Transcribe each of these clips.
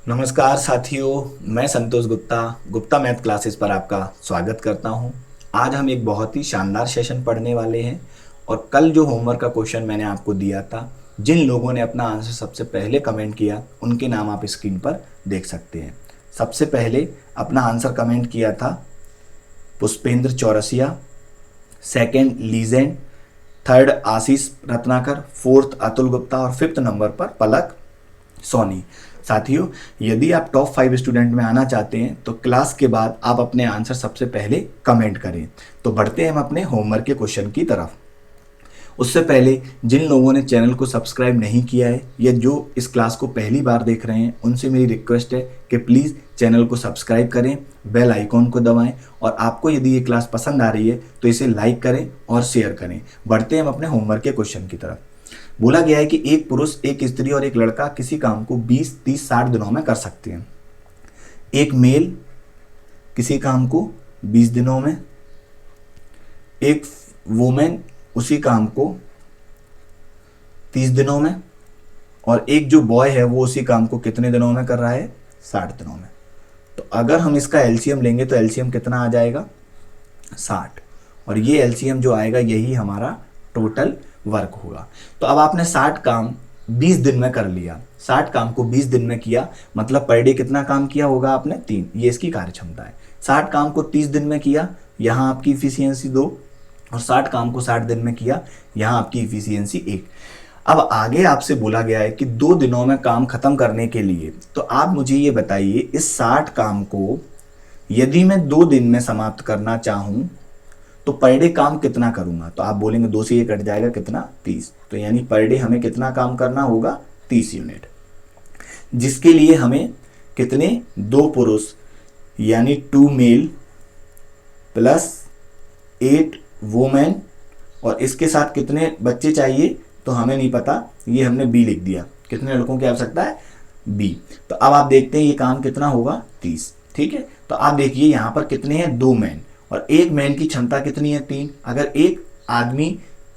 नमस्कार साथियों, मैं संतोष गुप्ता गुप्ता मैथ क्लासेस पर आपका स्वागत करता हूं। आज हम एक बहुत ही शानदार सेशन पढ़ने वाले हैं और कल जो होमवर्क का क्वेश्चन मैंने आपको दिया था, जिन लोगों ने अपना आंसर सबसे पहले कमेंट किया उनके नाम आप स्क्रीन पर देख सकते हैं। सबसे पहले अपना आंसर कमेंट किया था Pushpendra Chaurasia, second legend, third Ashish Ratnakar, fourth Atul Gupta और फिफ्थ नंबर पर पलक सोनी। साथियों, यदि आप टॉप 5 स्टूडेंट में आना चाहते हैं तो क्लास के बाद आप अपने आंसर सबसे पहले कमेंट करें। तो बढ़ते हैं हम अपने होमवर्क के क्वेश्चन की तरफ। उससे पहले जिन लोगों ने चैनल को सब्सक्राइब नहीं किया है या जो इस क्लास को पहली बार देख रहे हैं, उनसे मेरी रिक्वेस्ट है कि प्लीज़ चैनल को सब्सक्राइब करें, बेल आइकॉन को दबाएं और आपको यदि ये क्लास पसंद आ रही है तो इसे लाइक करें और शेयर करें। बढ़ते हैं हम अपने होमवर्क के क्वेश्चन की तरफ। बोला गया है कि एक पुरुष, एक स्त्री और एक लड़का किसी काम को 20, 30, 60 दिनों में कर सकते हैं। एक मेल किसी काम को 20 दिनों में, एक वुमेन उसी काम को 30 दिनों में और एक जो बॉय है वो उसी काम को कितने दिनों में कर रहा है? 60 दिनों में। तो अगर हम इसका एलसीएम लेंगे तो एलसीएम कितना आ जाएगा? 60। और ये एलसीएम जो आएगा यही हमारा टोटल वर्क होगा। तो अब आपने 60 काम 20 दिन में कर लिया। 60 काम को 20 दिन में किया, मतलब पर डे कितना काम किया होगा आपने? 3। ये इसकी कार्य क्षमता है। 60 काम को 30 दिन में किया, यहाँ आपकी इफिशियंसी 2, और 60 काम को 60 दिन में किया, यहाँ आपकी इफिशियंसी 1। अब आगे आपसे बोला गया है कि 2 दिनों में काम खत्म करने के लिए, तो आप मुझे ये बताइए इस 60 काम को यदि मैं 2 दिन में समाप्त करना चाहूं तो पर डे काम कितना करूंगा? तो आप बोलेंगे 2 से ये कट जाएगा, कितना? 30। तो यानी पर डे हमें कितना काम करना होगा? 30 यूनिट, जिसके लिए हमें कितने? 2 पुरुष यानी 2 मेल प्लस 8 वुमेन और इसके साथ कितने बच्चे चाहिए तो हमें नहीं पता, ये हमने बी लिख दिया। कितने लड़कों की आवश्यकता है? बी। तो अब आप देखते हैं ये काम कितना होगा? 30। ठीक है, तो आप देखिए यहाँ पर कितने हैं? 2 मैन और एक मैन की क्षमता कितनी है? 3। अगर एक आदमी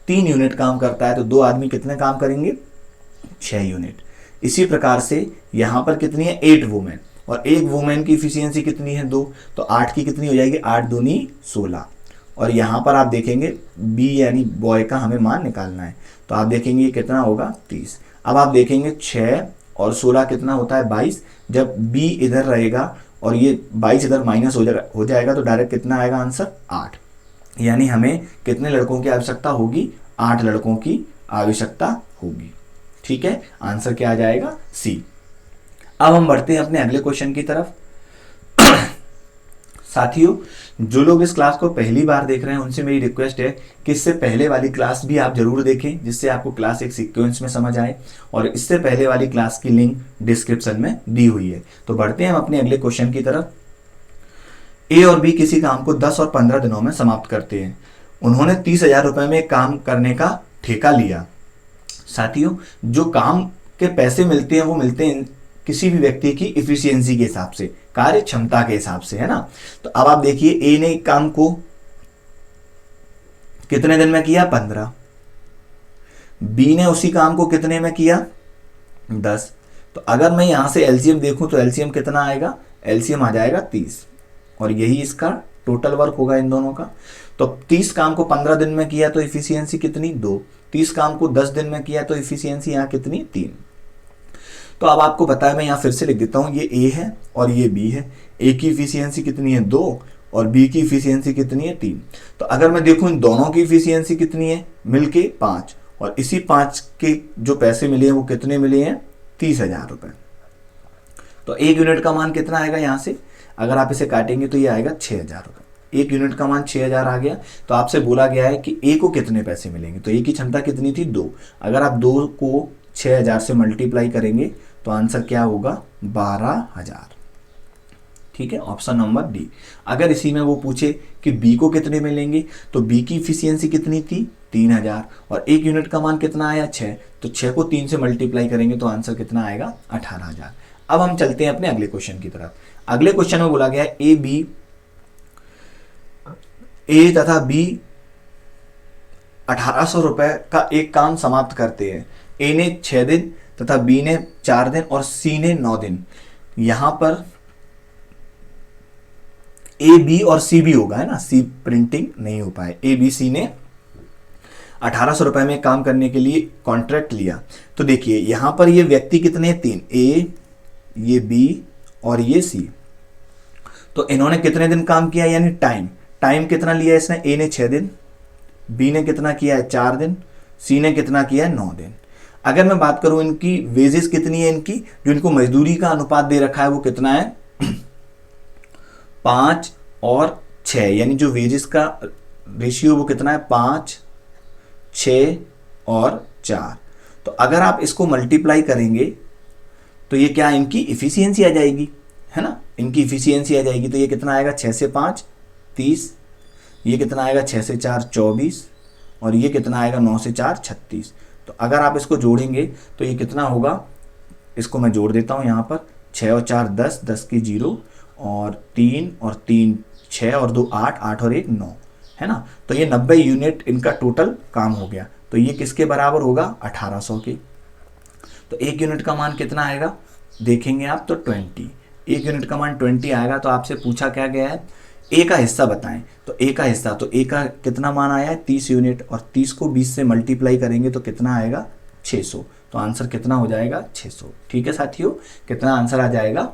3 यूनिट काम करता है तो 2 आदमी कितने काम करेंगे? 6 यूनिट। इसी प्रकार से यहाँ पर कितनी है? 8 वुमेन और एक वुमेन की इफिशियंसी कितनी है? 2। तो 8 की कितनी हो जाएगी? 8 दूनी 16। और यहाँ पर आप देखेंगे बी यानी बॉय का हमें मान निकालना है, तो आप देखेंगे ये कितना होगा? 30। अब आप देखेंगे 6 और 16 कितना होता है? 22। जब बी इधर रहेगा और ये 22 इधर माइनस हो जाएगा तो डायरेक्ट कितना आएगा आंसर? 8। यानी हमें कितने लड़कों की आवश्यकता होगी? 8 लड़कों की आवश्यकता होगी। ठीक है, आंसर क्या आ जाएगा? सी। अब हम बढ़ते हैं अपने अगले क्वेश्चन की तरफ। साथियों, जो लोग इस क्लास को पहली बार देख रहे हैं उनसे मेरी रिक्वेस्ट है कि इससे पहले वाली क्लास भी आप जरूर देखें, जिससे आपको क्लास एक सीक्वेंस में समझ आए, और इससे पहले वाली क्लास की लिंक डिस्क्रिप्शन में दी हुई है। तो बढ़ते हैं हम अपने अगले क्वेश्चन की तरफ। ए और बी किसी काम को 10 और 15 दिनों में समाप्त करते हैं। उन्होंने 30,000 रुपए में काम करने का ठेका लिया। साथियों, जो काम के पैसे मिलते हैं वो मिलते हैं किसी भी व्यक्ति की इफिशियंसी के हिसाब से, कार्य क्षमता के हिसाब से, है ना। तो अब आप देखिए ए ने काम को कितने दिन में किया? 15। बी ने उसी काम को कितने में किया? 10। तो अगर मैं यहां से एलसीएम देखूं तो एलसीएम कितना आएगा? एलसीएम आ जाएगा 30 और यही इसका टोटल वर्क होगा इन दोनों का। तो 30 काम को 15 दिन में किया तो इफिशियंसी कितनी? 2। 30 काम को 10 दिन में किया तो इफिशियंसी यहाँ कितनी? 3। तो अब आपको पता है, मैं यहाँ फिर से लिख देता हूँ, ये ए है और ये बी है। ए की इफिशियंसी कितनी है? 2 और बी की इफिशियंसी कितनी है? 3। तो अगर मैं देखूँ इन दोनों की इफिशियंसी कितनी है मिलके? 5। और इसी 5 के जो पैसे मिले हैं वो कितने मिले हैं? 30,000 रुपए। तो 1 यूनिट का मान कितना आएगा यहाँ से? अगर आप इसे काटेंगे तो ये आएगा 6,000 रुपए। 1 यूनिट का मान 6,000 आ गया। तो आपसे बोला गया है कि ए को कितने पैसे मिलेंगे, तो ए की क्षमता कितनी थी? 2। अगर आप 2 को 6,000 से मल्टीप्लाई करेंगे तो आंसर क्या होगा? 12,000। ठीक है, ऑप्शन नंबर डी। अगर इसी में वो पूछे कि बी को कितने मिलेंगे, तो बी की इफिशियंसी कितनी थी? 3,000 और 1 यूनिट का मान कितना आया? 6। तो 6 को 3 से मल्टीप्लाई करेंगे तो आंसर कितना आएगा? 18,000। अब हम चलते हैं अपने अगले क्वेश्चन की तरफ। अगले क्वेश्चन में बोला गया है ए तथा बी 1800 रुपए का एक काम समाप्त करते हैं। ए ने 6 दिन तथा बी ने 4 दिन और सी ने 9 दिन। यहां पर ए बी और सी भी होगा, है ना, सी प्रिंटिंग नहीं हो पाए। ए बी सी ने 1800 रुपए में काम करने के लिए कॉन्ट्रैक्ट लिया। तो देखिए यहां पर ये व्यक्ति कितने हैं, 3, ए, ये बी और ये सी। तो इन्होंने कितने दिन काम किया, यानी टाइम कितना लिया इसने, ए ने 6 दिन, बी ने कितना किया है 4 दिन, सी ने कितना किया है 9 दिन। अगर मैं बात करूं इनकी वेजेस कितनी है, इनकी जो इनको मजदूरी का अनुपात दे रखा है वो कितना है 5 और 6, यानी जो वेजेस का रेशियो वो कितना है 5, 6 और 4। तो अगर आप इसको मल्टीप्लाई करेंगे तो ये क्या, इनकी इफिशियंसी आ जाएगी, है ना, इनकी इफिशियंसी आ जाएगी। तो ये कितना आएगा 6 से 5 30, ये कितना आएगा 6 से 4 24 और ये कितना आएगा 9 से 4 36। तो अगर आप इसको जोड़ेंगे तो ये कितना होगा, इसको मैं जोड़ देता हूँ यहाँ पर, 6 और 4 10, 10 की 0 और 3 और 3 6 और 2 8, 8 और 1 9, है ना। तो ये 90 यूनिट इनका टोटल काम हो गया। तो ये किसके बराबर होगा 1800 के। तो एक यूनिट का मान कितना आएगा देखेंगे आप, तो 20, एक यूनिट का मान 20 आएगा। तो आपसे पूछा क्या गया है, ए का हिस्सा बताएं। तो ए का हिस्सा, तो ए का कितना मान आया है 30 यूनिट, और 30 को 20 से मल्टीप्लाई करेंगे तो कितना आएगा 600। तो आंसर कितना हो जाएगा 600। ठीक है साथियों, कितना आंसर आ जाएगा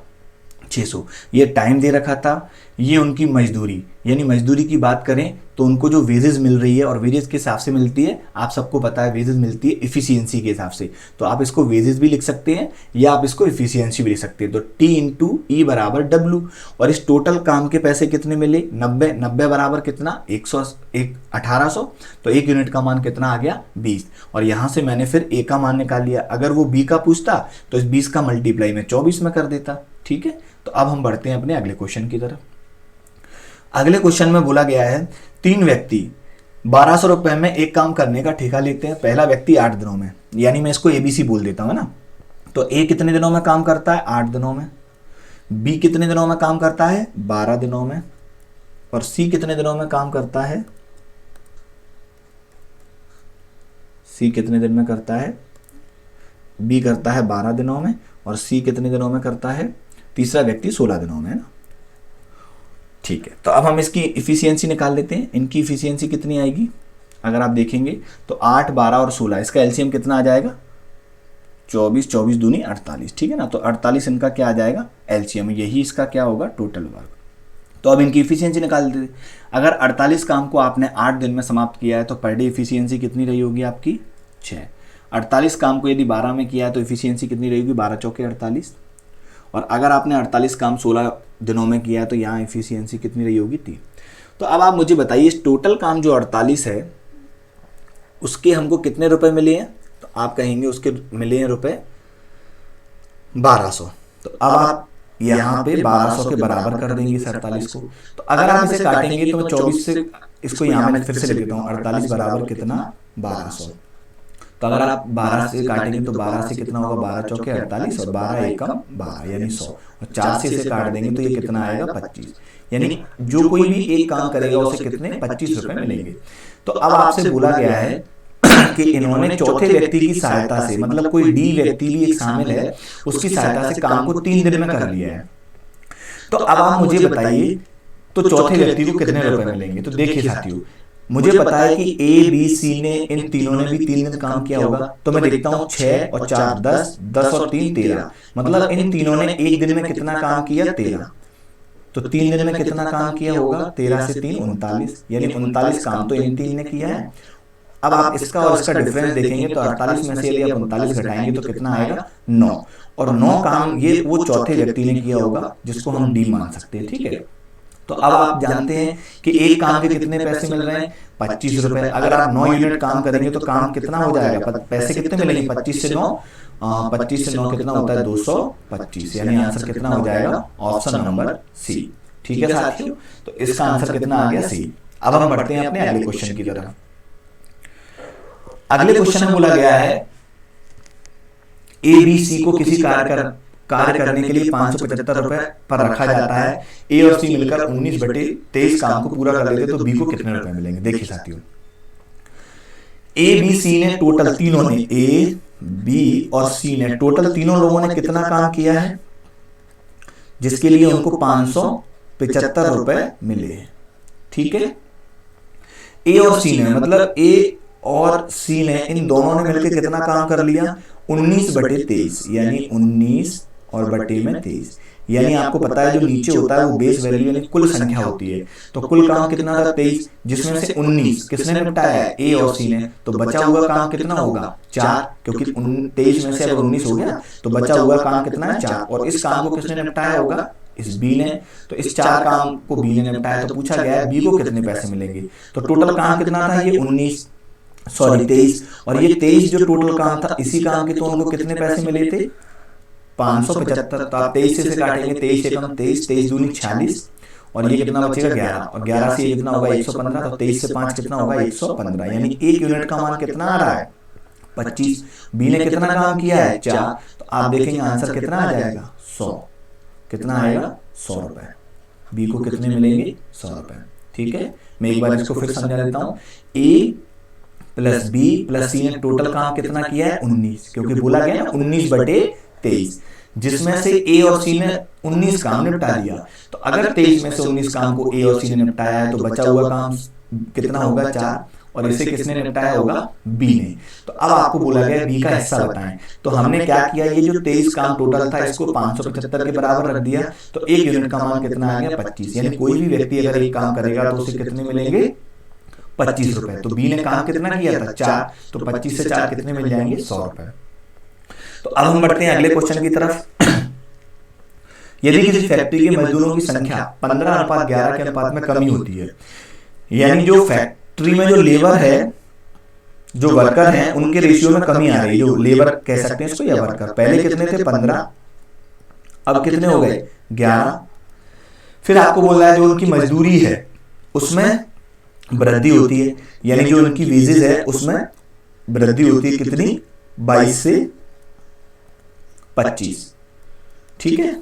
600। ये टाइम दे रखा था, ये उनकी मजदूरी, यानी मजदूरी की बात करें तो उनको जो वेजेस मिल रही है, और वेजेस के हिसाब से मिलती है, आप सबको पता है वेजेस मिलती है इफिशियंसी के हिसाब से। तो आप इसको वेजेस भी लिख सकते हैं या आप इसको इफिशियंसी भी लिख सकते हैं। तो T इंटू ई बराबर W, और इस टोटल काम के पैसे कितने मिले 90, 90 बराबर कितना 1800। तो एक यूनिट का मान कितना आ गया 20, और यहाँ से मैंने फिर ए का मान निकाल लिया। अगर वो बी का पूछता तो इस 20 का मल्टीप्लाई में 24 में कर देता। ठीक है, तो अब हम बढ़ते हैं अपने अगले क्वेश्चन की तरफ। अगले क्वेश्चन में बोला गया है 3 व्यक्ति 1200 रुपए में एक काम करने का ठेका लेते हैं। पहला व्यक्ति 8 दिनों में, यानी मैं इसको एबीसी बोल देता हूं ना। तो ए कितने दिनों में काम करता है 8 दिनों में, बी कितने दिनों में काम करता है 12 दिनों में, और सी कितने दिनों में काम करता है, सी कितने दिन में करता है, बी करता है 12 दिनों में, और सी कितने दिनों में करता है, तीसरा व्यक्ति 16 दिनों में, है ना। ठीक है, तो अब हम इसकी इफिशियंसी निकाल लेते हैं। इनकी इफिशियंसी कितनी आएगी, अगर आप देखेंगे तो 8, 12 और 16, इसका एलसीएम कितना आ जाएगा 24, 24 दूनी 48। ठीक है ना, तो 48 इनका क्या आ जाएगा एलसीएम, यही इसका क्या होगा टोटल वर्क। तो अब इनकी इफिशियंसी निकाल देते। अगर 48 काम को आपने 8 दिन में समाप्त किया है तो पर डे इफिशियंसी कितनी रही होगी आपकी 6। 48 काम को यदि 12 में किया है तो इफिशियंसी कितनी रहेगी 12 चौके 48, और अगर आपने 48 काम 16 दिनों में किया है तो यहाँ इफिशियंसी कितनी रही होगी 3। तो अब आप मुझे बताइए इस टोटल काम जो 48 है उसके हमको कितने रुपए मिले हैं, तो आप कहेंगे उसके मिले हैं रुपए 1200। तो अब आप यहाँ पे 1200 के बराबर कर देंगे 48 को। तो अगर आप इसे काटेंगे तो मैं 24 से इसको यहाँ मैं फिर से लिख देता हूँ, 48 बराबर कितना 1200। तो अगर आप 12 से काटेंगे तो 12 से कितना होगा 12 चौके 48 और 12 एकम 12 यानी 100, और 4 से इसे काट देंगे तो ये कितना आएगा 25। यानी जो कोई भी एक काम करेगा उसे कितने 25 रुपए मिलेंगे। तो अब आपसे बोला गया है कि इन्होंने चौथे व्यक्ति की सहायता से, मतलब कोई डी व्यक्ति भी एक शामिल है, उसकी सहायता से काम को 3 दिन में कर लिया है। तो अब आप मुझे बताइए तो चौथे व्यक्ति को कितने रुपए मिलेंगे। तो देखिए साथियों, मुझे पता है कि ए बी सी ने इन तीनों ने भी 3 दिन काम किया होगा। तो मैं देखता हूँ 6 और 4 10, 10 और 3 13, मतलब इन तीनों ने एक दिन में कितना काम किया 13। तो 3 दिन में कितना काम किया होगा 13 से 3 39, यानी 39 काम तो इन 3 ने किया है। अब आप इसका और इसका डिफरेंस देखेंगे तो 48 में से यदि आप 39 घटाएंगे तो कितना आएगा 9, और 9 काम ये वो चौथे व्यक्ति ने किया होगा जिसको हम डी मान सकते हैं। ठीक है, तो अब आप जानते हैं कि एक काम के कितने पैसे मिल रहे हैं 25 रुपए। अगर आप 9 यूनिट काम करेंगे तो काम कितना हो जाएगा, पैसे कितने मिलेंगे 25 से 9, 25 से 9 कितना होता है 225, यानी आंसर कितना हो जाएगा ऑप्शन नंबर सी। ठीक है साथियों, तो इसका आंसर कितना आ गया सी। अब हम बढ़ते हैं अपने अगले क्वेश्चन की तरफ। अगले क्वेश्चन में बोला गया है ए बी सी को किसी कार्य करने के लिए 575 रुपए पर रखा जाता है। ए और सी मिलकर 19/23 काम को पूरा कर लेते तो बी को कितने रुपए मिलेंगे। देखिए साथियों, ए बी सी ने टोटल, तीनों ने, ए बी और सी ने टोटल तीनों लोगों ने कितना काम किया है जिसके लिए उनको 575 रुपए मिले हैं। ठीक है, ए और सी ने, मतलब ए और सी ने, इन दोनों ने मिलकर कितना काम कर लिया, 19/23, यानी 19 और बटे में 23। यानी आपको पता है जो नीचे होता है वो बेस वैल्यू यानी कुल संख्या होती है। तो कुल काम कितना था 23, जिसमें से 19 किसने निपटाया है, ए और सी ने। तो बचा हुआ काम कितना होगा 4, क्योंकि 23 में से अगर 19 हो गया तो बचा हुआ काम कितना है 4। और इस काम को किसने निपटाया होगा, इस बी ने। तो इस 4 काम को बी ने निपटाया। तो पूछा गया है बी को कितने पैसे मिलेंगे। तो टोटल काम कितना था, ये 23, और ये 23 जो टोटल काम था, इसी काम के तो उनको कितने पैसे मिले थे 575। तो आप 23 से काटेंगे, 23 एकम 23, 23 दूनी 46, और ये कितना बचेगा 11, और 11 से ये कितना होगा 115। तो 23 से 5 कितना होगा 115, यानी 1 यूनिट का मान कितना आ रहा है 25। बी ने कितना काम किया है 4। तो आप देखेंगे आंसर कितना आ जाएगा 100। कितना आएगा 100 रुपए। बी को कितने मिलेंगे 100 रुपए। ठीक है, मैं एक बार इसको फिर समझा देता हूँ। ए प्लस बी प्लस सी ने टोटल काम कितना किया है 19, क्योंकि बोला गया ना 19/23, जिसमें से ए और सी ने 19 काम निपटा दिया। तो अगर 23 में से 19 काम को ए और सी ने निपटाया है तो बचा हुआ काम कितना होगा 4, और इसे किसने निपटाया होगा बी ने। तो अब आपको बोला गया बी का हिस्सा बताएं। तो हमने क्या किया, ये जो 23 काम टोटल था इसको 575 के बराबर रख दिया। तो 1 यूनिट का मान कितना आ गया 25, यानी कोई भी व्यक्ति अगर एक काम करेगा तो उसे कितने मिलेंगे 25 रुपए। तो बी ने काम कितना किया था 4, तो 25 से 4 कितने मिल जाएंगे 100 रुपए। तो अब हम बढ़ते हैं अगले क्वेश्चन की तरफ। यदि किसी फैक्ट्री के मजदूरों की संख्या 15:11 के अनुपात में कमी होती है, यानी जो फैक्ट्री में जो लेबर है, जो वर्कर हैं, उनके रेशियो में कमी आ रही है। जो लेबर कह सकते हैं इसको या वर्कर, पहले कितने थे 15, अब कितने हो गए 11। फिर आपको बोल रहा है जो उनकी मजदूरी है उसमें वृद्धि होती है, यानी जो उनकी वेजेस है उसमें वृद्धि होती है कितनी 22 से 25। ठीक है,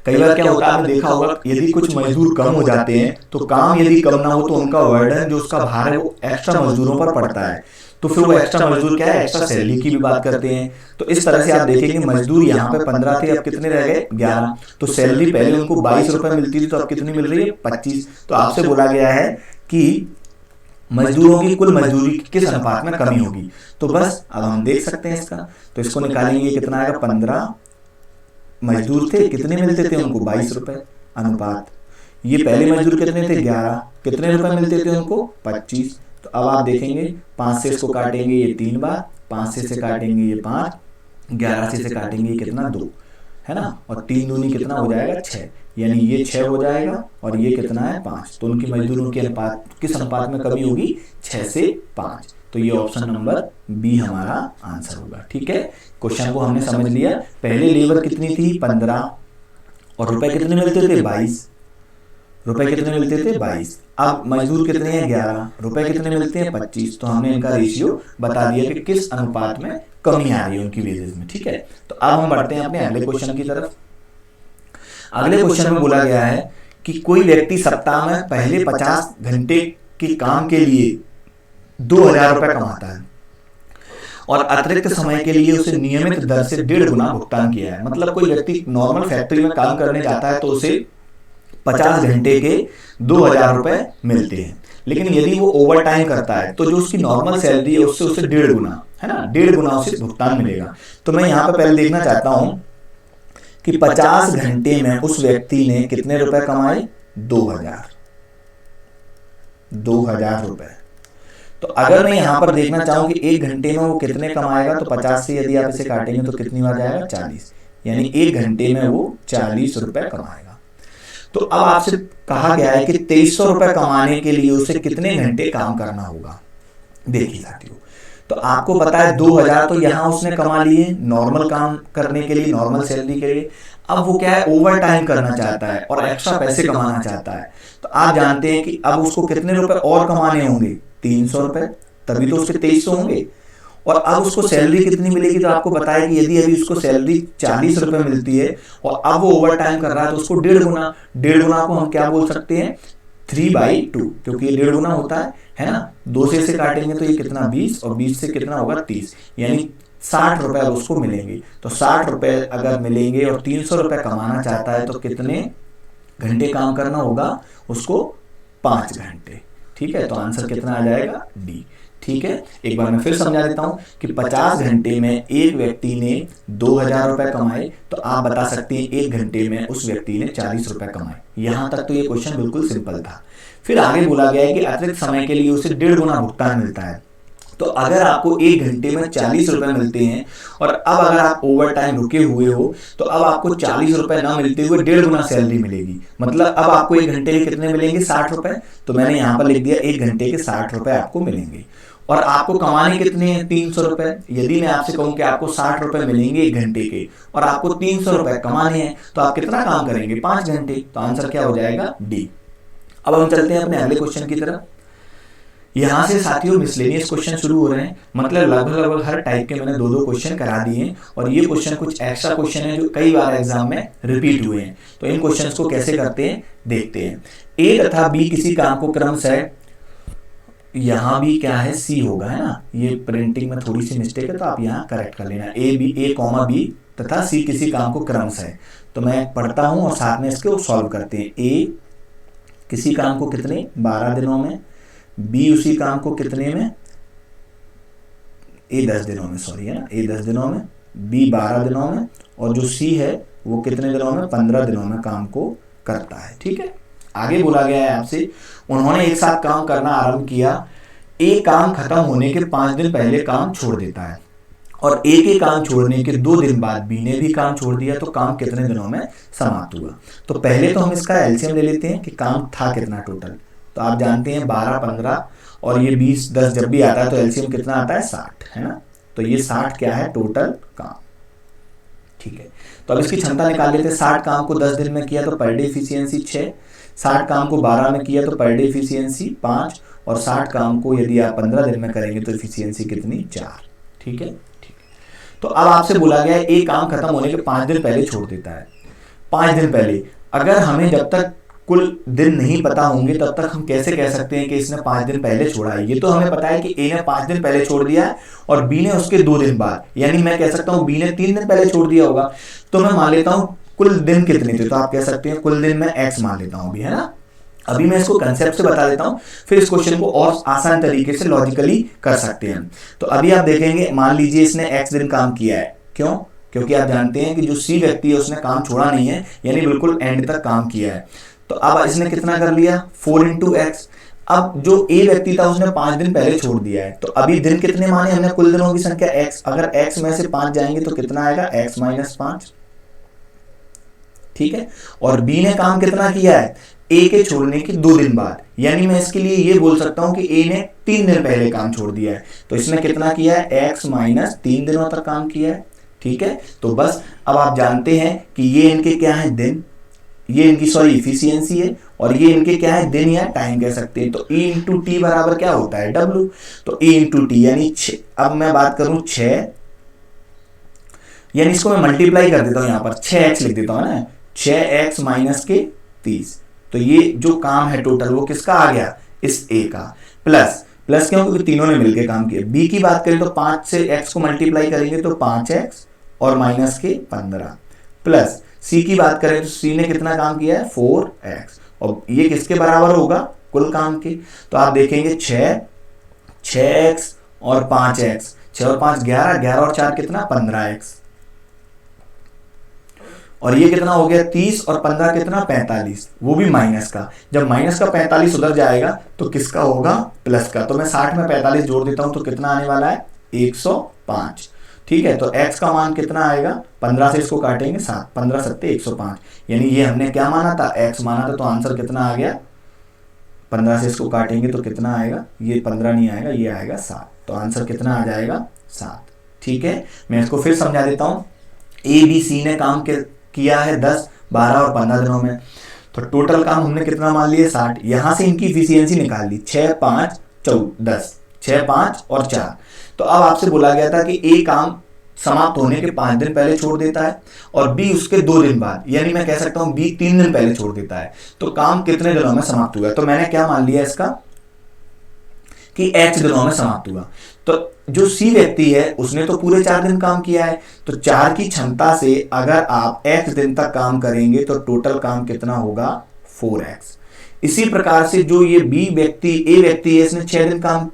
कई बार क्या होता है आपने देखा होगा, यदि कुछ मजदूर कम हो जाते हैं तो काम यदि कम ना हो तो उनका बर्डन जो उसका भार है वो एक्स्ट्रा मजदूरों पर पड़ता है। तो फिर वो एक्स्ट्रा मजदूर क्या है, एक्स्ट्रा सैलरी की भी बात करते हैं। तो इस तरह से आप देखेंगे मजदूर यहाँ पे 15 थे, अब कितने रह गए 11। तो सैलरी पहले उनको 22 रुपए मिलती थी, तो अब कितनी मिल रही है 25। तो आपसे बोला गया है कि मजदूरों की कुल मजदूरी किस अनुपात में कमी होगी। तो बस अब हम देख सकते हैं इसका, तो इसको निकालेंगे कितना आएगा 15 मजदूर थे, कितने मिलते थे उनको 22 रुपए अनुपात। ये पहले मजदूर कितने थे 11, कितने रुपए मिलते थे उनको 25। तो अब आप देखेंगे 5 से इसको काटेंगे ये 3 बार, 5 से काटेंगे ये 5, 11 से काटेंगे ये कितना 2 है ना, और 3 दूनी कितना हो जाएगा 6, यानी ये 6 हो जाएगा और ये कितना है 5। तो उनकी मजदूरों के अनुपात किस अनुपात में कमी होगी 6 से 5। तो ये ऑप्शन नंबर बी हमारा आंसर होगा। ठीक है, क्वेश्चन को हमने समझ लिया। पहले लेबर कितनी थी 15 और रुपए कितने मिलते थे 22, रुपए कितने मिलते थे 22। अब मजदूर कितने हैं 11, रुपए कितने मिलते हैं 25। तो हमने इनका रेशियो बता दिया कि किस अनुपात में कमी आ रही है उनकी वेजेस में। ठीक है, तो अब हम बढ़ते हैं अपने अगले क्वेश्चन की तरफ। अगले क्वेश्चन में बोला गया है कि कोई व्यक्ति सप्ताह में पहले 50 घंटे के काम के लिए 2000 रुपए कमाता है और अतिरिक्त समय के लिए उसे नियमित दर से 1.5 गुना भुगतान किया है। मतलब कोई व्यक्ति नॉर्मल फैक्ट्री में काम करने जाता है तो उसे 50 घंटे के 2000 रुपए मिलते हैं, लेकिन यदि वो ओवर टाइम करता है तो जो उसकी नॉर्मल सैलरी है उससे उसे 1.5 गुना है ना, 1.5 गुना उसे भुगतान मिलेगा। तो मैं यहाँ पे पहले देखना चाहता हूँ कि 50 घंटे में उस व्यक्ति ने कितने रुपए कमाए 2000 रुपए। तो अगर मैं यहाँ पर देखना चाहूँ कि 1 घंटे में वो कितने कमाएगा, तो 50 से यदि आप इसे काटेंगे तो कितनी बार जाएगा 40, यानी 1 घंटे में वो 40 रुपए कमाएगा। तो अब आपसे कहा गया है कि 2300 रुपए कमाने के लिए उसे कितने घंटे काम करना होगा। देखिए साथियों, तो आपको पता है 2000 तो यहाँ उसने कमा लिए नॉर्मल काम करने के लिए, नॉर्मल सैलरी के लिए। अब वो क्या है ओवर टाइम करना चाहता है और एक्स्ट्रा पैसे कमाना चाहता है। तो आप जानते हैं कि अब उसको कितने रुपए और कमाने होंगे 300 रुपए, तभी तो उसके 2300 होंगे। और अब उसको सैलरी कितनी मिलेगी, तो आपको बताया कि यदि अभी उसको सैलरी 40 रुपए मिलती है और अब वो ओवर टाइम कर रहा है तो उसको 1.5 गुना को हम क्या बोल सकते हैं 3/2, क्योंकि ये 1.5 गुना होता है ना। 2 से काटेंगे तो ये कितना 20 और 20 से कितना होगा 30, यानी 60 रुपए अब उसको मिलेंगे। तो 60 रुपए अगर मिलेंगे और 300 रुपए कमाना चाहता है तो कितने घंटे काम करना होगा उसको? 5 घंटे। ठीक है, तो आंसर कितना आ जाएगा? डी। ठीक है, एक बार मैं फिर समझा देता हूं कि 50 घंटे में एक व्यक्ति ने 2000 रुपए कमाए, तो आप बता सकते हैं 1 घंटे में उस व्यक्ति ने 40 रुपए कमाए। यहां तक तो ये क्वेश्चन बिल्कुल सिंपल था। फिर आगे बोला गया है कि अतिरिक्त समय के लिए उसे 1.5 गुना भुगतान मिलता है। तो अगर आपको 1 घंटे में 40 रुपए मिलते हैं और अब अगर आप ओवर टाइम रुके हुए हो तो अब आपको 40 रुपए ना मिलते हुए 1.5 गुना सैलरी मिलेगी। मतलब अब आपको 1 घंटे के कितने मिलेंगे? 60 रुपए। तो मैंने यहाँ पर लिख दिया 1 घंटे के 60 रुपए आपको मिलेंगे। और आपको कमाने कितने हैं? 300 रुपए। यदि मैं आपसे कहूं कि आपको 60 रुपए मिलेंगे 1 घंटे के और आपको 300 रुपए कमाने हैं तो आप कितना काम करेंगे? 5 घंटे। तो आंसर क्या हो जाएगा? डी। अब हम चलते हैं अपने अगले क्वेश्चन की तरफ। यहाँ से साथियों मिसलेनियस क्वेश्चन शुरू हो रहे हैं। मतलब लगभग हर टाइप के मैंने 2-2 क्वेश्चन करा दिए हैं और ये क्वेश्चन कुछ एक्स्ट्रा क्वेश्चन है जो कई बार एग्जाम में रिपीट हुए हैं। तो इन क्वेश्चंस को कैसे करते हैं देखते हैं। ए तथा बी किसी काम को क्रमशः, यहाँ भी क्या है? सी होगा, है ना। ये प्रिंटिंग में थोड़ी सी मिस्टेक है तो आप यहाँ करेक्ट कर लेना। ए कॉमा बी तथा सी किसी काम को क्रमशः। तो मैं पढ़ता हूँ और साथ में इसको सॉल्व करते हैं। ए किसी काम को कितने? 12 दिनों में। बी उसी काम को कितने में? ए 10 दिनों में, सॉरी, है ना। ए 10 दिनों में, बी 12 दिनों में और जो सी है वो कितने दिनों में? 15 दिनों में काम को करता है। ठीक है, आगे बोला गया है आपसे, उन्होंने एक साथ काम करना आरंभ किया। ए काम खत्म होने के 5 दिन पहले काम छोड़ देता है और ए के काम छोड़ने के 2 दिन बाद बी ने भी काम छोड़ दिया। तो काम कितने दिनों में समाप्त हुआ? तो पहले तो हम इसका एलसीएम ले लेते हैं कि काम था कितना टोटल। तो आप जानते हैं 12, 15 और ये 20, 10 जब भी आता है तो एलसीएम कितना आता है? 60, है ना। तो ये 60 क्या है? टोटल काम। ठीक है, तो अब इसकी क्षमता निकाल लेते हैं। 60 काम को 10 दिन में किया तो पर डे एफिशिएंसी 6, 60 काम को 12 में किया तो पर डे एफिशिएंसी 5 और 60 काम को यदि आप 15 दिन में करेंगे तो एफिशिएंसी कितनी? 4। ठीक है, ठीक है। तो अब आपसे बोला गया है एक काम खत्म होने के 5 दिन पहले छोड़ देता है। 5 दिन पहले, अगर हमें जब तक कुल दिन नहीं पता होंगे तब तक हम कैसे कह सकते हैं कि इसने 5 दिन पहले छोड़ा है? ये तो हमें पता है कि ए ने 5 दिन पहले छोड़ दिया है और बी ने उसके 2 दिन बाद, यानी मैं कह सकता हूं बी ने 3 दिन पहले छोड़ दिया होगा। तो मैं मान लेता हूं कुल दिन कितने थे, तो आप कह सकते हैं कुल दिन में एक्स मान लेता हूं अभी, है ना। अभी मैं इसको कंसेप्ट से बता देता हूं, फिर इस क्वेश्चन को और आसान तरीके से लॉजिकली कर सकते हैं। तो अभी आप देखेंगे, मान लीजिए इसने एक्स दिन काम किया है। क्यों? क्योंकि आप जानते हैं कि जो सी व्यक्ति है उसने काम छोड़ा नहीं है, यानी बिल्कुल एंड तक काम किया है। तो अब इसने कितना कर लिया? 4 × x। अब जो ए व्यक्ति था उसने 5 दिन पहले छोड़ दिया है, तो अभी दिन कितने माने हमने? कुल दिनों की संख्या x। अगर x में से 5 जाएंगे तो कितना आएगा? x - 5। ठीक है, और b ने काम कितना किया है? a के छोड़ने के 2 दिन बाद, यानी मैं इसके लिए ये बोल सकता हूं कि a ने 3 दिन पहले काम छोड़ दिया है। तो इसने कितना किया है? x - 3 दिनों तक काम किया है। ठीक है, तो बस अब आप जानते हैं कि ये इनके क्या है? दिन। ये इनकी इफिशियंसी है और ये इनके क्या है? दिन या टाइम कह सकते हैं। तो E × T बराबर क्या होता है? W। तो E × T यानी 6। अब मैं बात करूं 6, यानी इसको मैं मल्टीप्लाई कर देता हूं, यहां पर 6x लिख देता हूं ना, 6x - 30। तो ये जो काम है टोटल वो किसका आ गया? इस A का। प्लस क्यों? क्योंकि तीनों ने मिलकर काम किया। B की बात करें तो 5 से x को मल्टीप्लाई करेंगे तो 5x और -15 प्लस सी की बात करें तो सी ने कितना काम किया है? 4x। और ये किसके बराबर होगा? कुल काम के। तो आप देखेंगे 6x और 5x, 6 और 5 11, 11 और 4 कितना? 15x। और ये कितना हो गया? 30 और 15 कितना? 45, वो भी माइनस का। जब माइनस का 45 उधर जाएगा तो किसका होगा? प्लस का। तो मैं 60 में 45 जोड़ देता हूं तो कितना आने वाला है? 105। ठीक है, तो x का मान कितना आएगा? 15 से इसको काटेंगे 7, 15 × 7 = 105। यानी ये हमने क्या माना था? x माना था, तो आंसर कितना आ गया? 15 से इसको काटेंगे तो कितना आएगा? ये 15 नहीं आएगा, ये आएगा 7। तो आंसर कितना आ जाएगा? 7। ठीक है, मैं इसको फिर समझा देता हूं। ए बी सी ने काम किया है 10, 12 और 15 दिनों में। तो टोटल काम हमने कितना मान लिया? 60। यहां से इनकी इफिशियंसी निकाल ली, 6, 5, 10, 6, 5 और 4। तो अब आपसे बोला गया था कि ए काम समाप्त होने के 5 दिन पहले छोड़ देता है और बी उसके 2 दिन बाद, यानी मैं कह सकता हूं बी 3 दिन पहले छोड़ देता है। तो काम कितने दिनों में समाप्त हुआ? तो मैंने क्या मान लिया इसका कि x दिनों में समाप्त हुआ। तो जो सी व्यक्ति है उसने तो पूरे 4 दिन काम किया है, तो 4 की क्षमता से अगर आप x दिन तक काम करेंगे तो टोटल काम कितना होगा 4x। इसी प्रकार से जो ये बी व्यक्ति ए व्यक्ति है इसने 6 दिन काम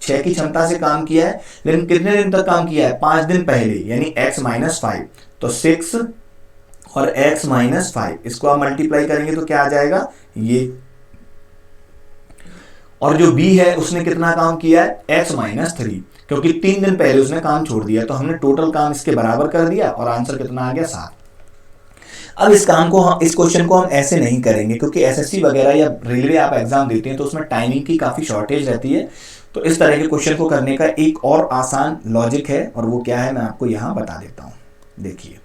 6 की क्षमता से काम किया है, लेकिन कितने दिन तक काम किया है 5 दिन पहले, यानी x माइनस 5, तो 6 और x माइनस 5 इसको आप मल्टीप्लाई करेंगे तो क्या आ जाएगा ये। और जो b है उसने कितना काम किया है x माइनस 3, क्योंकि 3 दिन पहले उसने काम छोड़ दिया, तो हमने टोटल काम इसके बराबर कर दिया और आंसर कितना आ गया 7। अब इस क्वेश्चन को हम ऐसे नहीं करेंगे, क्योंकि एसएससी वगैरह या रेलवे आप एग्जाम देते हैं तो उसमें टाइमिंग की काफी शॉर्टेज रहती है। तो इस तरह के क्वेश्चन को करने का एक और आसान लॉजिक है, और वो क्या है मैं आपको यहां बता देता हूं। देखिए,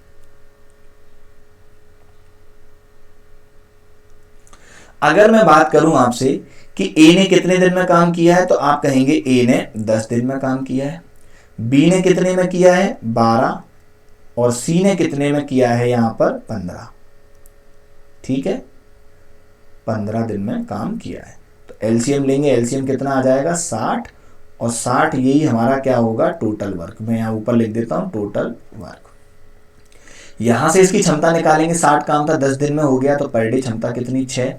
अगर मैं बात करूं आपसे कि ए ने कितने दिन में काम किया है, तो आप कहेंगे ए ने 10 दिन में काम किया है, बी ने कितने में किया है 12, और सी ने कितने में किया है यहां पर 15। ठीक है, 15 दिन में काम किया है। तो एलसीएम लेंगे, एलसीएम कितना आ जाएगा 60, और 60 यही हमारा क्या होगा टोटल वर्क। मैं यहां ऊपर लिख देता हूं टोटल वर्क। यहां से इसकी क्षमता निकालेंगे, 60 काम था 10 दिन में हो गया तो पर डे क्षमता कितनी 6,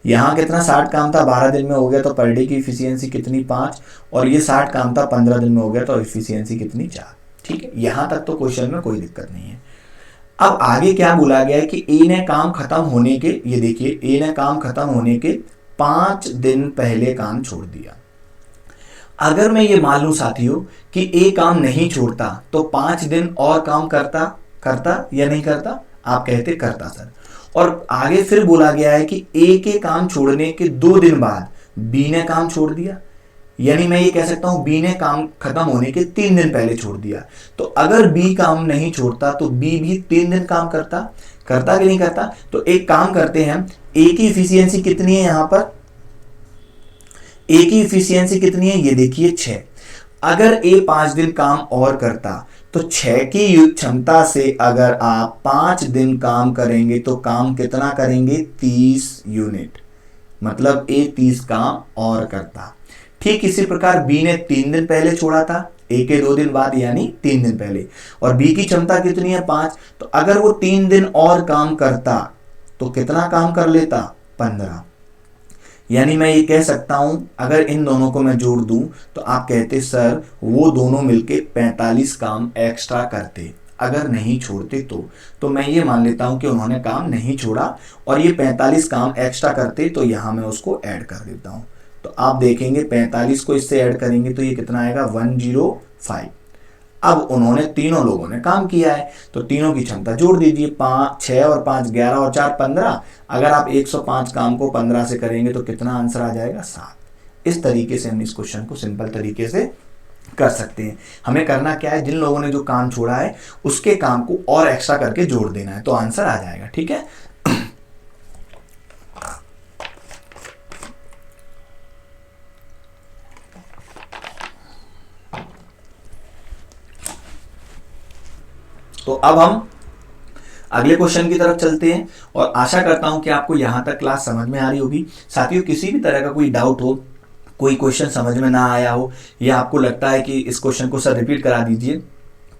यहां कितना 60 काम था 12 दिन में हो गया तो पर डे की इफिशियंसी कितनी 5, और ये 60 काम था 15 दिन में हो गया तो इफिशियंसी कितनी 4। ठीक है, यहां तक तो क्वेश्चन में कोई दिक्कत नहीं है। अब आगे क्या बोला गया है कि ए ने काम खत्म होने के, ये देखिए ए ने काम खत्म होने के 5 दिन पहले काम छोड़ दिया। अगर मैं ये मान लूं साथियों कि ए काम नहीं छोड़ता तो 5 दिन और काम करता या नहीं करता, आप कहते करता सर। और आगे फिर बोला गया है कि ए के काम छोड़ने के 2 दिन बाद बी ने काम छोड़ दिया, यानी मैं ये कह सकता हूं बी ने काम खत्म होने के 3 दिन पहले छोड़ दिया। तो अगर बी काम नहीं छोड़ता तो बी भी 3 दिन काम करता कि नहीं करता। तो एक काम करते हैं, ए की इफिशियंसी कितनी है यहां पर, ए की इफिशियंसी कितनी है ये देखिए 6। अगर ए 5 दिन काम और करता तो 6 की क्षमता से अगर आप 5 दिन काम करेंगे तो काम कितना करेंगे 30 यूनिट, मतलब ए 30 काम और करता। ठीक इसी प्रकार बी ने 3 दिन पहले छोड़ा था, ए के 2 दिन बाद यानी 3 दिन पहले, और बी की क्षमता कितनी है 5, तो अगर वो 3 दिन और काम करता तो कितना काम कर लेता 15। यानी मैं ये कह सकता हूं अगर इन दोनों को मैं जोड़ दूं तो आप कहते सर वो दोनों मिलके 45 काम एक्स्ट्रा करते अगर नहीं छोड़ते। तो मैं ये मान लेता हूं कि उन्होंने काम नहीं छोड़ा और ये 45 काम एक्स्ट्रा करते, तो यहां मैं उसको ऐड कर देता हूं। तो आप देखेंगे 45 को इससे ऐड करेंगे तो ये कितना आएगा 105। अब उन्होंने तीनों लोगों ने काम किया है तो तीनों की क्षमता जोड़ दीजिए, 6 और 5 11 और 4 15। अगर आप 105 काम को 15 से करेंगे तो कितना आंसर आ जाएगा 7। इस तरीके से हम इस क्वेश्चन को सिंपल तरीके से कर सकते हैं। हमें करना क्या है, जिन लोगों ने जो काम छोड़ा है उसके काम को और एक्स्ट्रा करके जोड़ देना है तो आंसर आ जाएगा। ठीक है, तो अब हम अगले क्वेश्चन की तरफ चलते हैं और आशा करता हूं कि आपको यहां तक क्लास समझ में आ रही होगी। साथियों, किसी भी तरह का कोई डाउट हो, कोई क्वेश्चन समझ में ना आया हो या आपको लगता है कि इस क्वेश्चन को सर रिपीट करा दीजिए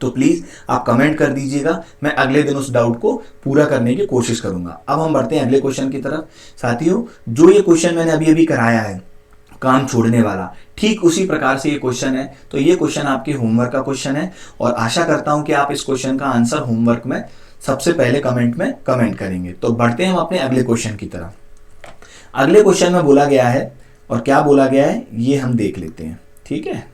तो प्लीज आप कमेंट कर दीजिएगा, मैं अगले दिन उस डाउट को पूरा करने की कोशिश करूंगा। अब हम बढ़ते हैं अगले क्वेश्चन की तरफ। साथियों, जो ये क्वेश्चन मैंने अभी अभी कराया है काम छोड़ने वाला, ठीक उसी प्रकार से ये क्वेश्चन है। तो ये क्वेश्चन आपके होमवर्क का क्वेश्चन है और आशा करता हूं कि आप इस क्वेश्चन का आंसर होमवर्क में सबसे पहले कमेंट में कमेंट करेंगे। तो बढ़ते हैं हम अपने अगले क्वेश्चन की तरफ। अगले क्वेश्चन में बोला गया है, और क्या बोला गया है ये हम देख लेते हैं। ठीक है,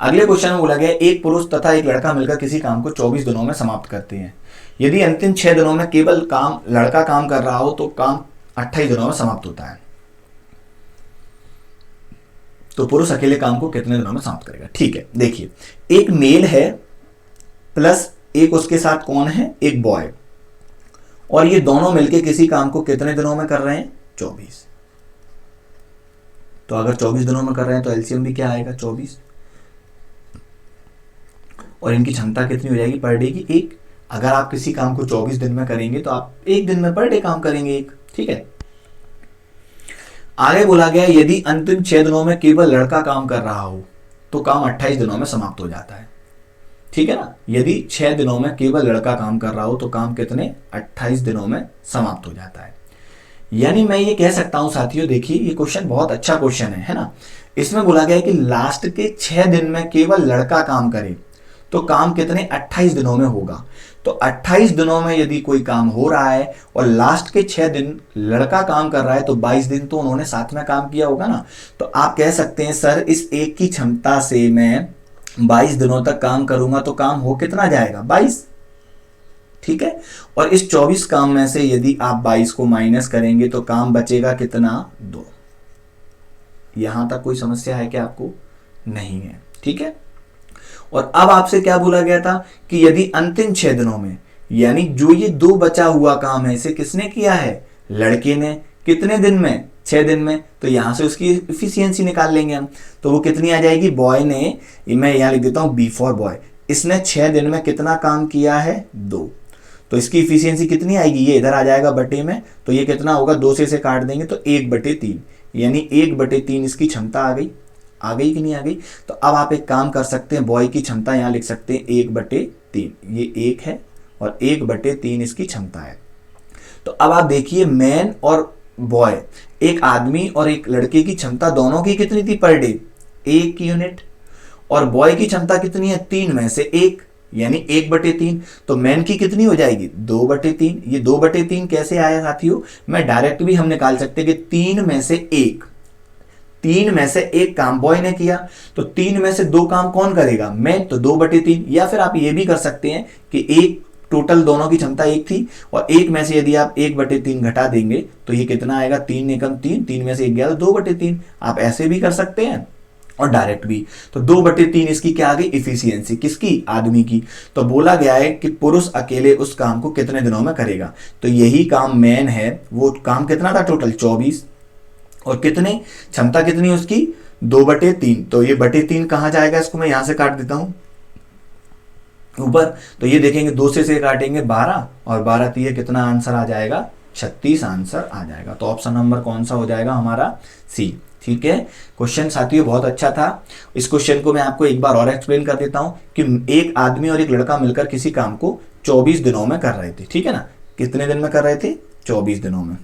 अगले क्वेश्चन में बोला गया है एक पुरुष तथा एक लड़का मिलकर किसी काम को 24 दिनों में समाप्त करते हैं। यदि अंतिम 6 दिनों में केवल लड़का काम कर रहा हो तो काम 28 दिनों में समाप्त होता है। तो पुरुष अकेले काम को कितने दिनों में समाप्त करेगा। ठीक है, देखिए एक मेल है प्लस एक उसके साथ कौन है, एक बॉय, और ये दोनों मिलके किसी काम को कितने दिनों में कर रहे हैं 24। तो अगर 24 दिनों में कर रहे हैं तो एलसीएम भी क्या आएगा 24, और इनकी क्षमता कितनी हो जाएगी पर डे की 1। अगर आप किसी काम को 24 दिन में करेंगे तो आप 1 दिन में पर डे काम करेंगे 1। ठीक है, आगे बोला गया यदि अंतिम 6 दिनों में केवल लड़का काम कर रहा हो तो काम 28 दिनों में समाप्त हो जाता है। ठीक है ना, यदि 6 दिनों में केवल लड़का काम कर रहा हो तो काम कितने 28 दिनों में समाप्त हो जाता है। यानी मैं ये कह सकता हूं साथियों, देखिए ये क्वेश्चन बहुत अच्छा क्वेश्चन है ना। इसमें बोला गया है कि लास्ट के 6 दिन में केवल लड़का काम करे तो काम कितने 28 दिनों में होगा। तो 28 दिनों में यदि कोई काम हो रहा है और लास्ट के 6 दिन लड़का काम कर रहा है तो 22 दिन तो उन्होंने साथ में काम किया होगा ना। तो आप कह सकते हैं सर इस एक की क्षमता से मैं 22 दिनों तक काम करूंगा तो काम हो कितना जाएगा 22। ठीक है, और इस 24 काम में से यदि आप 22 को माइनस करेंगे तो काम बचेगा कितना 2। यहां तक कोई समस्या है क्या आपको? नहीं है। ठीक है, और अब आपसे क्या बोला गया था कि यदि अंतिम 6 दिनों में, यानी जो ये 2 बचा हुआ काम है इसे किसने किया है? लड़के ने। कितने दिन में? 6 दिन में। तो यहां से उसकी इफिशियंसी निकाल लेंगे हम, तो वो कितनी आ जाएगी? बॉय ने, मैं यहां लिख देता हूं बी फॉर बॉय, इसने 6 दिन में कितना काम किया है? 2। तो इसकी इफिशियंसी कितनी आएगी? ये इधर आ जाएगा बटे में, तो ये कितना होगा? 2 से इसे काट देंगे तो 1/3, यानी 1/3 इसकी क्षमता आ गई। आ गई कि नहीं आ गई? तो अब आप एक काम कर सकते हैं, बॉय की क्षमता यहां लिख सकते हैं 1/3, ये 1 है और 1/3 इसकी क्षमता है। तो अब आप देखिए मैन और बॉय, एक आदमी और एक लड़के की क्षमता दोनों की कितनी थी पर डे? 1 यूनिट। और बॉय की क्षमता कितनी है? 3 में से 1, यानी 1/3। तो मैन की कितनी हो जाएगी? 2/3। ये 2/3 कैसे आया साथियों? मैं डायरेक्ट भी हम निकाल सकते हैं कि 3 में से 1, 3 में से 1 काम बॉय ने किया, तो 3 में से 2 काम कौन करेगा? मैन। तो 2/3। या फिर आप ये भी कर सकते हैं कि एक टोटल दोनों की क्षमता 1 थी और 1 में से यदि आप 1/3 घटा देंगे तो ये कितना आएगा? 3 एकम 3, 3 में से 1 गया तो 2/3। आप ऐसे भी कर सकते हैं और डायरेक्ट भी। तो 2/3 इसकी क्या आ गई? इफिशियंसी। किसकी? आदमी की। तो बोला गया है कि पुरुष अकेले उस काम को कितने दिनों में करेगा। तो यही काम मैन है, वो काम कितना था टोटल? 24। और कितने क्षमता कितनी उसकी? 2/3। तो ये /3 कहां जाएगा? इसको मैं यहां से काट देता हूं ऊपर। तो ये देखेंगे 2 से काटेंगे 12 और 12 3 कितना आंसर आ जाएगा? 36 आंसर आ जाएगा। तो ऑप्शन नंबर कौन सा हो जाएगा हमारा? सी। ठीक है, क्वेश्चन साथियों बहुत अच्छा था। इस क्वेश्चन को मैं आपको एक बार और एक्सप्लेन कर देता हूं कि एक आदमी और एक लड़का मिलकर किसी काम को 24 दिनों में कर रहे थे। ठीक है ना, कितने दिन में कर रहे थे? 24 दिनों में।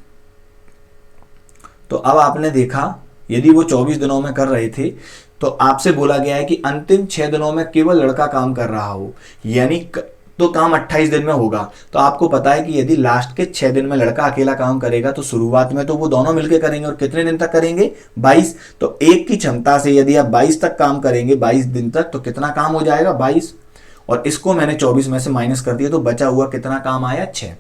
तो अब आपने देखा यदि वो 24 दिनों में कर रहे थे तो आपसे बोला गया है कि अंतिम 6 दिनों में केवल लड़का काम कर रहा हो, यानी तो काम 28 दिन में होगा। तो आपको पता है कि यदि लास्ट के 6 दिन में लड़का अकेला काम करेगा तो शुरुआत में तो वो दोनों मिलकर करेंगे और कितने दिन तक करेंगे? 22। तो एक की क्षमता से यदि आप 22 तक काम करेंगे, 22 दिन तक, तो कितना काम हो जाएगा? 22। और इसको मैंने 24 में से माइनस कर दिया तो बचा हुआ कितना काम आया? 6।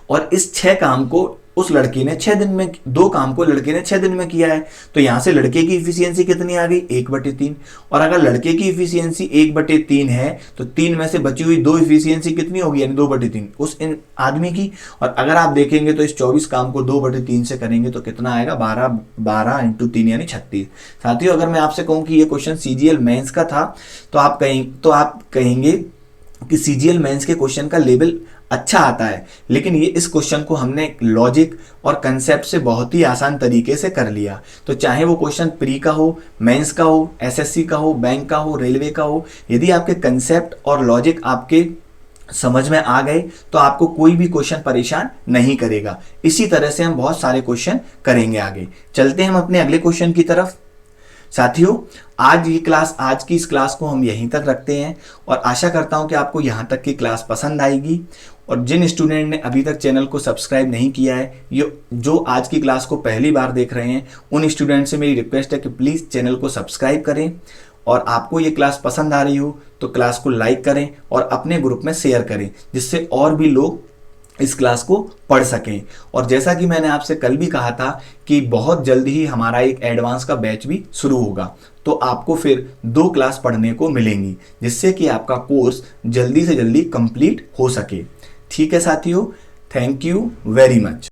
और इस 6 काम को उस लड़के ने 6 दिन में, 2 काम को लड़के ने 6 दिन में किया है। तो यहां से लड़के की इफिशियंसी कितनी आ गई? 1/3। और अगर लड़के की इफिशियंसी 1/3 है तो 3 में से बची हुई 2 इफिशियंसी कितनी होगी? यानी 2/3 उस आदमी की। और अगर आप देखेंगे तो इस 24 काम को 2/3 से करेंगे तो कितना आएगा? 12 × 3 यानी 36। साथियों अगर मैं आपसे कहूं कि ये क्वेश्चन सीजीएल मेंस का था तो आप कहेंगे कि सीजीएल मेंस के क्वेश्चन का लेवल अच्छा आता है, लेकिन ये इस क्वेश्चन को हमने लॉजिक और कंसेप्ट से बहुत ही आसान तरीके से कर लिया। तो चाहे वो क्वेश्चन प्री का हो, मेंस का हो, एसएससी का हो, बैंक का हो, रेलवे का हो, यदि आपके कंसेप्ट और लॉजिक आपके समझ में आ गए तो आपको कोई भी क्वेश्चन परेशान नहीं करेगा। इसी तरह से हम बहुत सारे क्वेश्चन करेंगे आगे। चलते हैं हम अपने अगले क्वेश्चन की तरफ। साथियों आज की इस क्लास को हम यहीं तक रखते हैं और आशा करता हूं कि आपको यहां तक की क्लास पसंद आएगी। और जिन स्टूडेंट ने अभी तक चैनल को सब्सक्राइब नहीं किया है, जो आज की क्लास को पहली बार देख रहे हैं, उन स्टूडेंट से मेरी रिक्वेस्ट है कि प्लीज़ चैनल को सब्सक्राइब करें। और आपको ये क्लास पसंद आ रही हो तो क्लास को लाइक करें और अपने ग्रुप में शेयर करें, जिससे और भी लोग इस क्लास को पढ़ सकें। और जैसा कि मैंने आपसे कल भी कहा था कि बहुत जल्दी ही हमारा एक एडवांस का बैच भी शुरू होगा, तो आपको फिर 2 क्लास पढ़ने को मिलेंगी, जिससे कि आपका कोर्स जल्दी से जल्दी कंप्लीट हो सके। ठीक है साथियों, थैंक यू वेरी मच।